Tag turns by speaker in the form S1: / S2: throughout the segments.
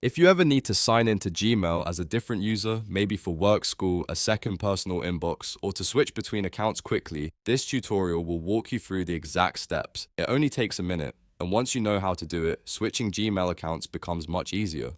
S1: If you ever need to sign into Gmail as a different user, maybe for work, school, a second personal inbox, or to switch between accounts quickly, this tutorial will walk you through the exact steps. It only takes a minute, and once you know how to do it, switching Gmail accounts becomes much easier.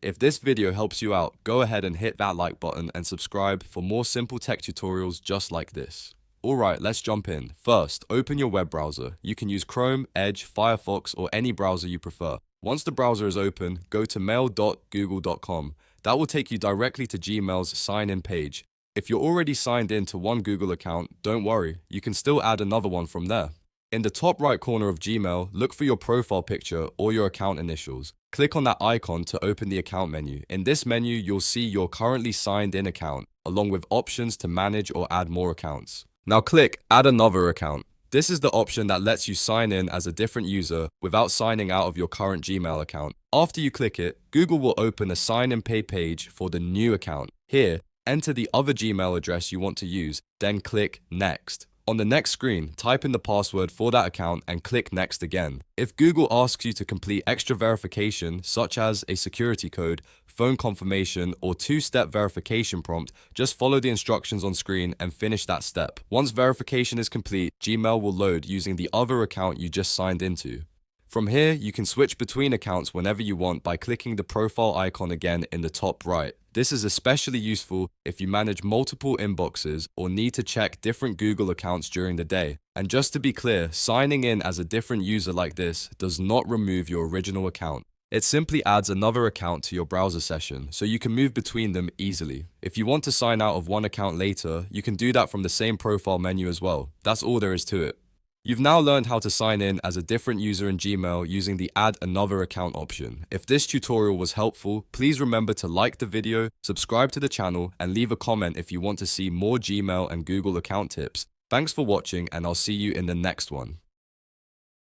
S1: If this video helps you out, go ahead and hit that like button and subscribe for more simple tech tutorials just like this. Alright, let's jump in. First, open your web browser. You can use Chrome, Edge, Firefox, or any browser you prefer. Once the browser is open, go to mail.google.com. That will take you directly to Gmail's sign-in page. If you're already signed in to one Google account, don't worry, you can still add another one from there. In the top right corner of Gmail, look for your profile picture or your account initials. Click on that icon to open the account menu. In this menu, you'll see your currently signed in account, along with options to manage or add more accounts. Now click Add Another Account. This is the option that lets you sign in as a different user without signing out of your current Gmail account. After you click it, Google will open a sign and pay page for the new account. Here, enter the other Gmail address you want to use, then click Next. On the next screen, type in the password for that account and click Next again. If Google asks you to complete extra verification, such as a security code, phone confirmation, or two-step verification prompt, just follow the instructions on screen and finish that step. Once verification is complete, Gmail will load using the other account you just signed into. From here, you can switch between accounts whenever you want by clicking the profile icon again in the top right. This is especially useful if you manage multiple inboxes or need to check different Google accounts during the day. And just to be clear, signing in as a different user like this does not remove your original account. It simply adds another account to your browser session, so you can move between them easily. If you want to sign out of one account later, you can do that from the same profile menu as well. That's all there is to it. You've now learned how to sign in as a different user in Gmail using the Add Another Account option. If this tutorial was helpful, please remember to like the video, subscribe to the channel, and leave a comment if you want to see more Gmail and Google account tips. Thanks for watching, and I'll see you in the next one.